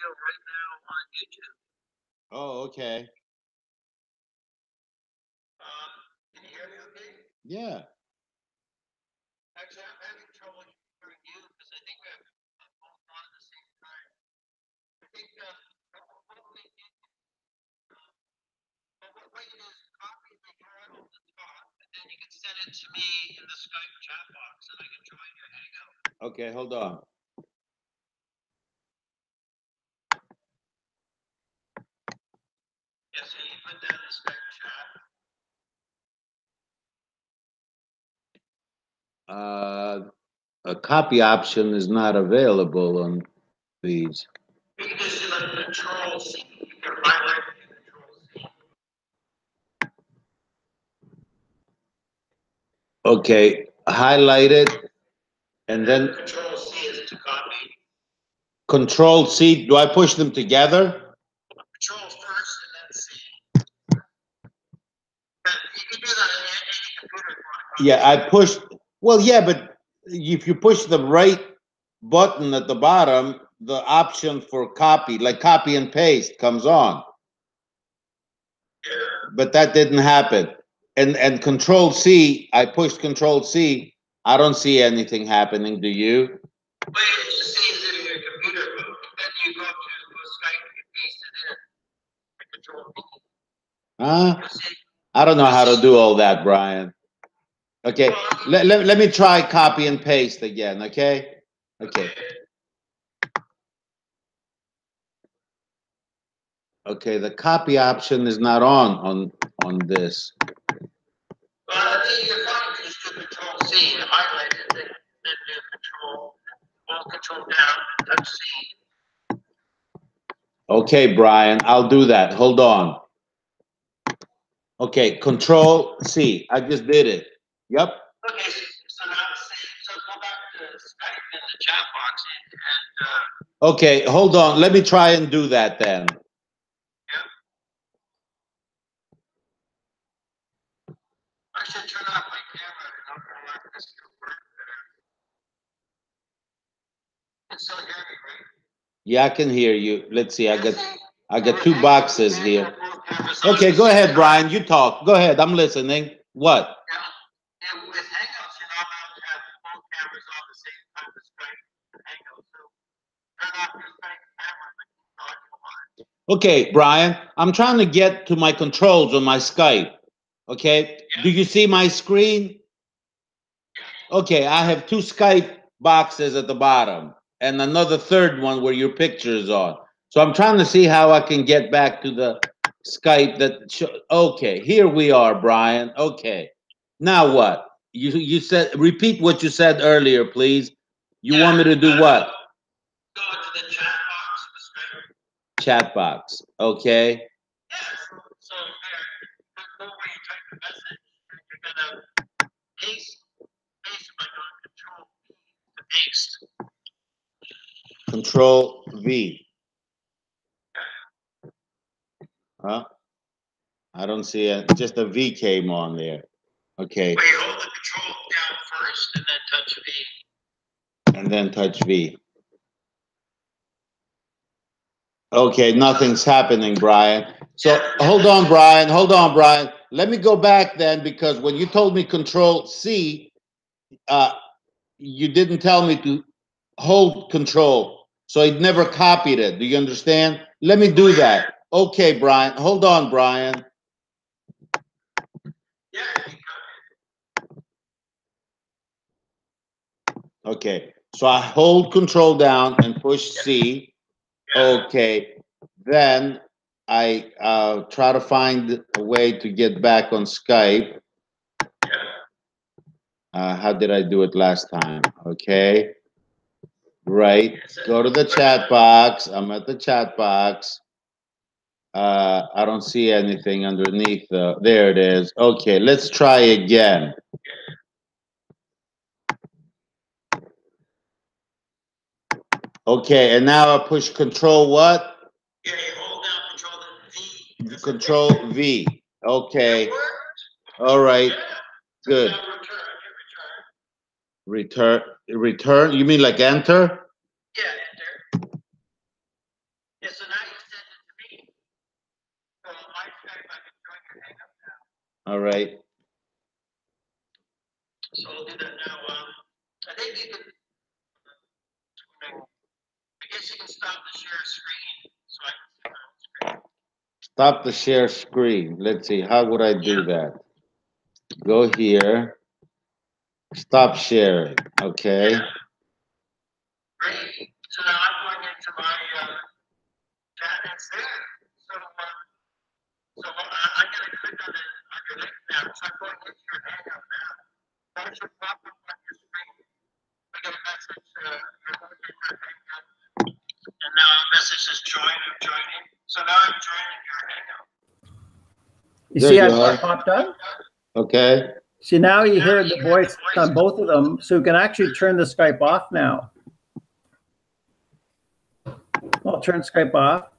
right now on YouTube. Oh, okay. Can you hear me okay? Yeah. Actually, I'm having trouble hearing you because I think we have both on at the same time. I think hopefully what you do is copy the URL at the top, and then you can send it to me in the Skype chat box, and I can join your Hangout. Okay, hold on. Yeah, so you put that in the Skype chat. A copy option is not available on these. You can just do like Control C. You can highlight Control C. Okay, highlight it, and then Control C is to copy. Control C. Do I push them together? Control first and then C. You can do that on any computer if you want to copy. Yeah, I pushed. Well, yeah, but if you push the right button at the bottom, the option for copy, like copy and paste, comes on. Yeah. But that didn't happen. And Control C, I pushed Control C. I don't see anything happening. Do you? Well, it just saves it in your computer, but then you go to Skype and paste it in. Control V. Huh? I don't know how to do all that, Brian. Okay, let me try copy and paste again, okay? Okay. Okay, the copy option is not on this. Well, I think you're fine. You just do Control C and highlight it, then do Control, hold Control down, touch C. Okay, Brian, I'll do that. Hold on. Okay, Control C. I just did it. Yep. Okay, so now so go back to Skype in the chat box and okay, hold on. Let me try and do that then. yeah. I should turn off my camera in order to let this work better. You can still hear me, right? Yeah, I can hear you. Let's see. I got two boxes here. Okay, go ahead, Brian. You talk. Go ahead. I'm listening. What? And with Hangouts, you're not allowed to have both cameras on the same time as Skype and Hangouts. So turn off your Skype camera and keep audio on. Okay, Brian. I'm trying to get to my controls on my Skype. Okay. Yeah. Do you see my screen? Okay, I have two Skype boxes at the bottom and another third one where your picture is on. So I'm trying to see how I can get back to the Skype that okay, here we are, Brian. Okay. Now what? You said repeat what you said earlier, please. You want me to do what? Go to the chat box of the Skype. Chat box. Okay. Yeah, so where you type the message, you're gonna paste by doing Control Control V to paste. V. Huh? I don't see it. Just a V came on there. Okay. Wait, hold the control down first and then touch V. And then touch V. Okay, nothing's happening, Brian. So hold on, Brian. Hold on, Brian. Let me go back then, because when you told me Control C, you didn't tell me to hold Control, so it never copied it. Do you understand? Let me do that. Okay, Brian. Hold on, Brian. Yeah. Okay, so I hold Control down and push C. Okay, then I try to find a way to get back on Skype. How did I do it last time? Okay, right. Go to the chat box. I'm at the chat box. I don't see anything underneath. There it is. Okay, let's try again. Okay, and now I push Control what? Yeah, you hold down Control V. Control V. Okay. All right. Good. Return. You mean like enter? Yeah, enter. Yeah, so now you send it to me. So on my Skype, I can join your hangout now. All right. So I'll do that now. I think you can, I guess you can stop the share screen so I can see my own screen. Stop the share screen. Let's see. How would I do that? Go here. Stop sharing. Okay. Yeah. Great. So now I'm going into my chat and it's there. So I'm going to click on your link now. So I'm going into your hangout now. That should pop up on your screen. I get a message, you're going into your hangout. And now a message says join, I'm joining. So now I'm joining your hangout. You There see you how are. it popped up? Okay. See, now you hear the voice on both of them, so you can actually turn the Skype off now. I'll turn Skype off,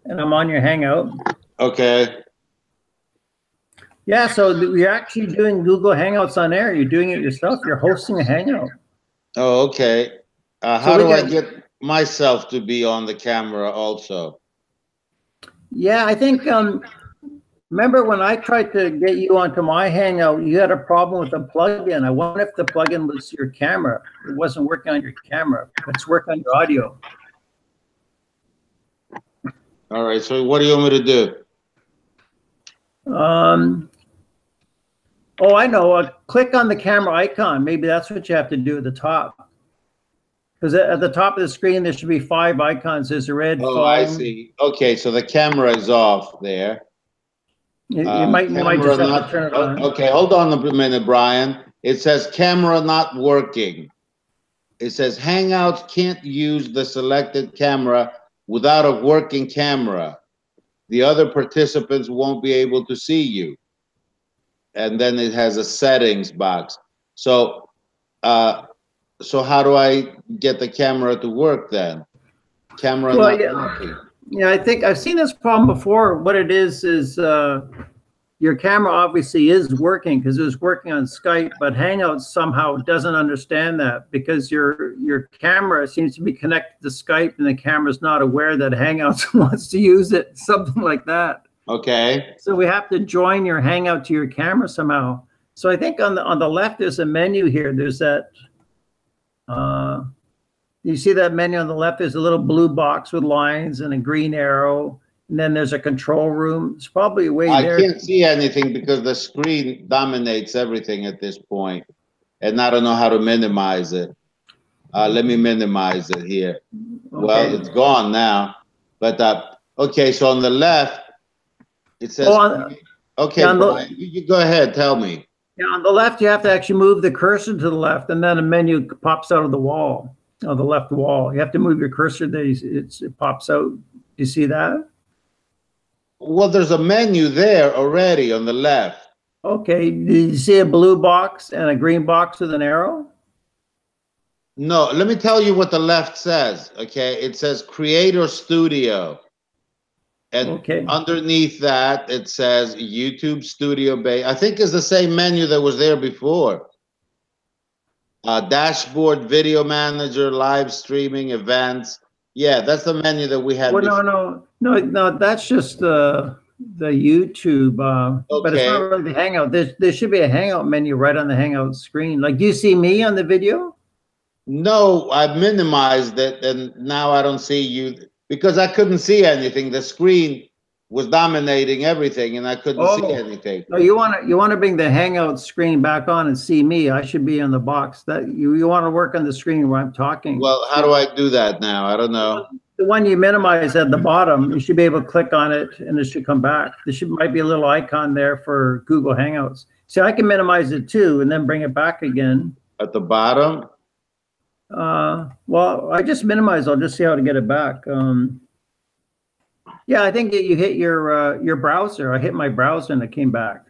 and I'm on your Hangout. Okay. Yeah, so you're actually doing Google Hangouts on air. You're doing it yourself. You're hosting a Hangout. Oh, okay. How So we do I can- get myself to be on the camera also? Yeah, I think, remember when I tried to get you onto my Hangout, you had a problem with the plugin. I wonder if the plugin was your camera. It wasn't working on your camera, but it's working on your audio. All right. So what do you want me to do? Oh, I know. Click on the camera icon. Maybe that's what you have to do at the top. Because at the top of the screen, there should be 5 icons. There's a red Oh, phone. I see. Okay. So the camera is off there. You might just have to turn it on. Okay. Hold on a minute, Brian. It says camera not working. It says Hangouts can't use the selected camera without a working camera. The other participants won't be able to see you. And then it has a settings box. So, so how do I get the camera to work then? Camera not working. Yeah, I think I've seen this problem before. What it is your camera obviously is working because it was working on Skype, but Hangouts somehow doesn't understand that because your camera seems to be connected to Skype and the camera's not aware that Hangouts wants to use it, something like that. Okay. So we have to join your Hangout to your camera somehow. So I think on the left there's a menu here. There's that. You see that menu on the left? There's a little blue box with lines and a green arrow. And then there's a control room. It's probably a way there. I can't see anything because the screen dominates everything at this point, and I don't know how to minimize it. Let me minimize it here. Okay. Well, it's gone now. But okay, so on the left, it says. Okay, yeah, Brian, you go ahead. Tell me. Yeah, on the left, you have to actually move the cursor to the left, and then a menu pops out of the wall, of the left wall. You have to move your cursor. It pops out. Do you see that? Well, there's a menu there already on the left. Okay. Do you see a blue box and a green box with an arrow? No, let me tell you what the left says, okay? It says Creator Studio. And underneath that, it says YouTube Studio Base. I think it's the same menu that was there before. Dashboard, Video Manager, Live Streaming, Events. Yeah, that's the menu that we had before. No, that's just the YouTube, but it's not really the Hangout. There should be a Hangout menu right on the Hangout screen. Like, do you see me on the video? No, I minimized it, and now I don't see you because I couldn't see anything. The screen was dominating everything, and I couldn't see anything. No, you want to bring the Hangout screen back on and see me. I should be in the box. That you want to work on the screen where I'm talking. Well, how do I do that now? I don't know. The one you minimize at the bottom, you should be able to click on it, and it should come back. There might be a little icon there for Google Hangouts. See, I can minimize it too, and then bring it back again. At the bottom? Well, I just minimized. I'll just see how to get it back. Yeah, I think you hit your browser. I hit my browser and it came back.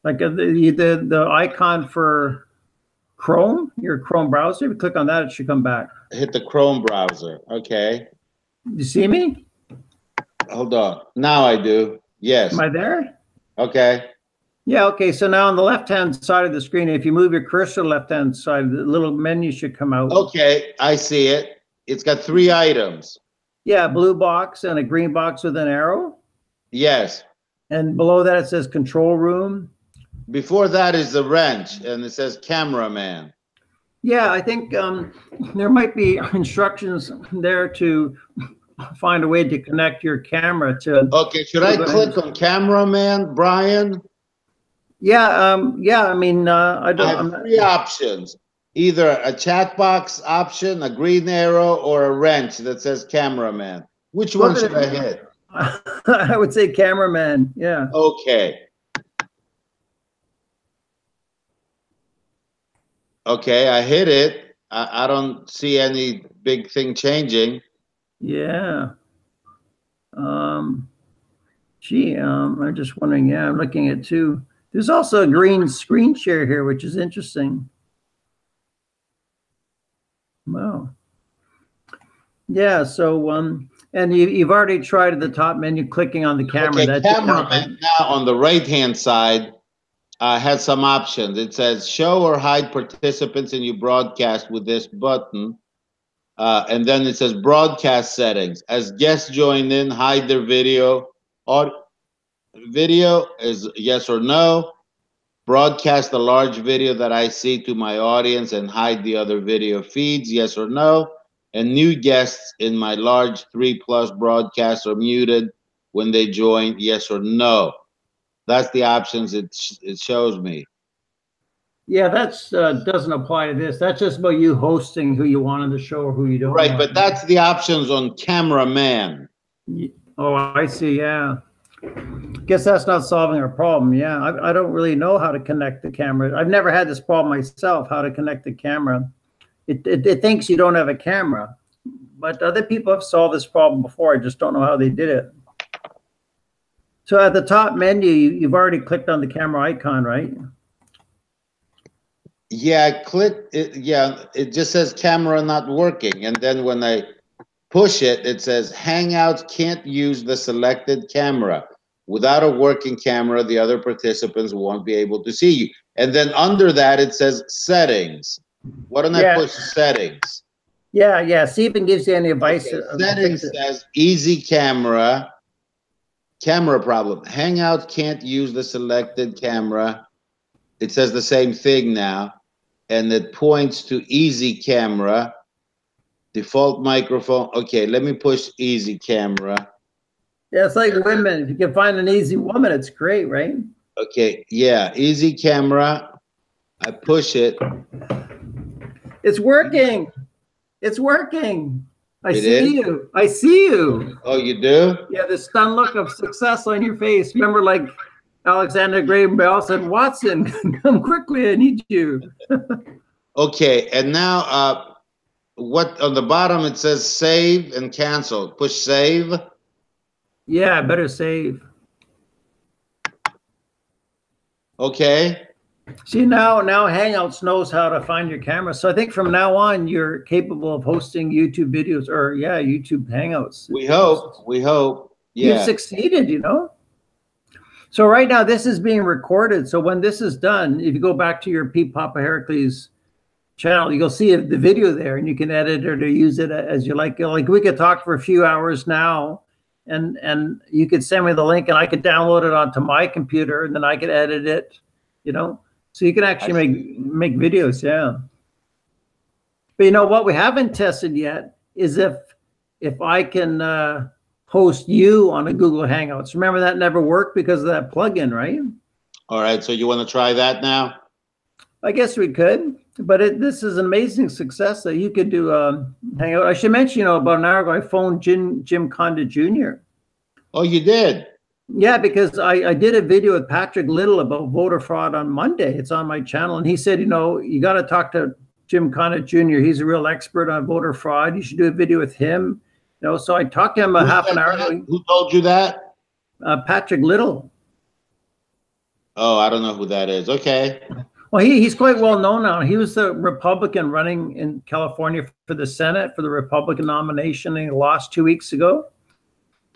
Like the icon for Chrome, your Chrome browser. If you click on that, it should come back. Hit the Chrome browser. Okay. You see me? Hold on. Now I do. Yes. Am I there? Okay. Yeah, okay. So now on the left-hand side of the screen, if you move your cursor to the left-hand side, the little menu should come out. Okay, I see it. It's got 3 items. Yeah, blue box and a green box with an arrow. Yes. And below that it says control room. Before that is the wrench, and it says cameraman. Yeah, I think there might be instructions there to find a way to connect your camera to. Okay, should I click on cameraman, Brian? Yeah, yeah. I mean, I I don't. have three options: either a chat box option, a green arrow, or a wrench that says cameraman. Which one should I hit? I would say cameraman. Yeah. Okay. Okay, I hit it. I don't see any big thing changing. Yeah. Gee, I'm just wondering. Yeah, I'm looking at two. There's also a green screen share here, which is interesting. Wow. Yeah. So, and you've already tried at the top menu clicking on the camera. Okay, That cameraman now on the right-hand side has some options. It says show or hide participants in your broadcast with this button. And then it says broadcast settings. As guests join in, hide their video. Video is yes or no. Broadcast a large video that I see to my audience and hide the other video feeds, yes or no. And new guests in my large 3+ broadcasts are muted when they join, yes or no. That's the options it shows me. Yeah, that's doesn't apply to this. That's just about you hosting who you want on the show or who you don't. Right, but that's the options on cameraman. Oh, I see. Yeah. Guess that's not solving our problem. Yeah, I don't really know how to connect the camera. I've never had this problem myself, how to connect the camera. It thinks you don't have a camera, but other people have solved this problem before. I just don't know how they did it. So at the top menu, you've already clicked on the camera icon, right? Yeah, I clicked it. Yeah, it just says camera not working. And then when I push it, it says Hangouts can't use the selected camera. Without a working camera, the other participants won't be able to see you. And then under that, it says settings. Why don't I push settings? Yeah. See if it gives you any advice. Okay, settings says easy camera problem. Hangouts can't use the selected camera. It says the same thing now. And it points to easy camera. Default microphone. Okay, let me push easy camera. Yeah, it's like women. If you can find an easy woman, it's great, right? Okay, yeah, easy camera. I push it. It's working. It's working. I see is? you. I see you. Oh, you do? Yeah, the stunned look of success on your face. Remember, like Alexander Graham Bell said, Watson, come quickly, I need you. Okay, and now what on the bottom it says save and cancel. Push save. Yeah, better save. Okay. See, now Hangouts knows how to find your camera. So I think from now on, you're capable of hosting YouTube videos or, yeah, YouTube Hangouts. We hope. We hope. Yeah. You've succeeded, you know? So right now, this is being recorded. So when this is done, if you go back to your Pete Papa Heracles channel, you'll see the video there, and you can edit it or use it as you like. Like we could talk for a few hours now, and you could send me the link, and I could download it onto my computer, and then I could edit it, you know? So you can actually make videos, yeah. But you know what we haven't tested yet is if I can host you on a Google Hangouts. Remember that never worked because of that plugin, right? All right, so you want to try that now? I guess we could, but this is an amazing success that you could do Hangout. I should mention, you know, about an hour ago, I phoned Jim Condit Jr. Oh, you did? Yeah, because I did a video with Patrick Little about voter fraud on Monday. It's on my channel. And he said, you know, you got to talk to Jim Condit Jr. He's a real expert on voter fraud. You should do a video with him. You know, so I talked to him a half an hour ago. Who told you that? Patrick Little. Oh, I don't know who that is. Okay. Well, he's quite well known now. He was the Republican running in California for the Senate for the Republican nomination, and he lost 2 weeks ago.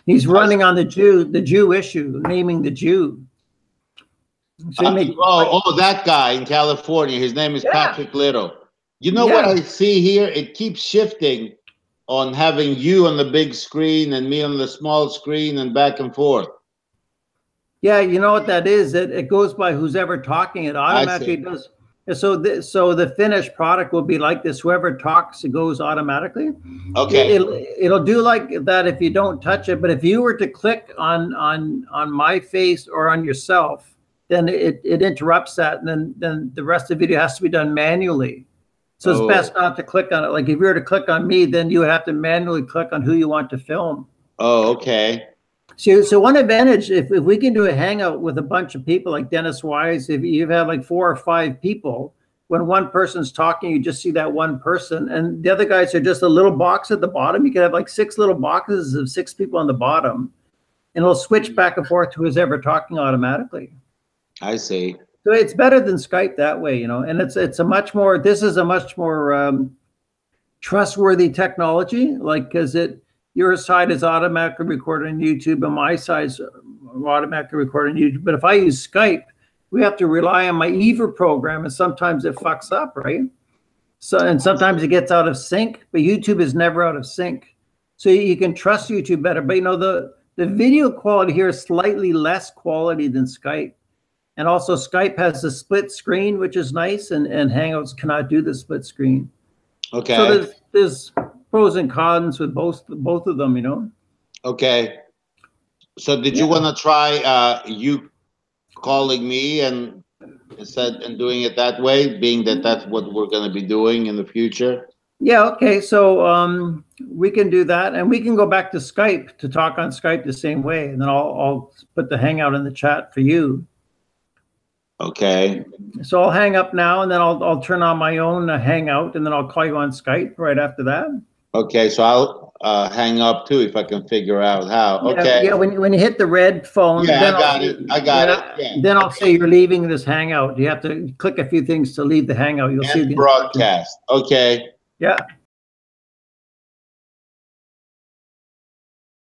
He's running on the Jew issue, naming the Jew. So that guy in California. His name is Patrick Little. You know what I see here? It keeps shifting. on having you on the big screen and me on the small screen and back and forth. Yeah, you know what that is? It goes by who's ever talking. It automatically does. So the finished product will be like this. Whoever talks, it goes automatically. Okay. It'll do like that if you don't touch it. But if you were to click on my face or on yourself, then it interrupts that, and then the rest of the video has to be done manually. So it's best not to click on it. Like if you were to click on me, then you would have to manually click on who you want to film. Oh, okay. So one advantage, if we can do a hangout with a bunch of people like Dennis Wise, if you have like 4 or 5 people, when one person's talking, you just see that one person, and the other guys are just a little box at the bottom. You could have like 6 little boxes of 6 people on the bottom, and it'll switch back and forth to who's ever talking automatically. I see. So it's better than Skype that way, you know, and this is a much more trustworthy technology, like, because your side is automatically recorded on YouTube and my side's automatically recorded on YouTube. But if I use Skype, we have to rely on my Ever program, and sometimes it fucks up, right? And sometimes it gets out of sync, but YouTube is never out of sync. So you can trust YouTube better. But you know, the video quality here is slightly less quality than Skype. And also Skype has a split screen, which is nice, and Hangouts cannot do the split screen. Okay. So there's pros and cons with both of them, you know. Okay. So did you want to try you calling me and doing it that way, being that that's what we're going to be doing in the future? Yeah, okay. So we can do that, and we can go back to Skype to talk on Skype the same way, and then I'll put the Hangout in the chat for you. Okay. So I'll hang up now, and then I'll turn on my own Hangout, and then I'll call you on Skype right after that. Okay, so I'll hang up too if I can figure out how. Yeah, okay. Yeah, when you hit the red phone, Yeah, then I got it. Yeah. Then I'll say you're leaving this Hangout. You have to click a few things to leave the Hangout. You'll see the broadcast. Okay. Yeah.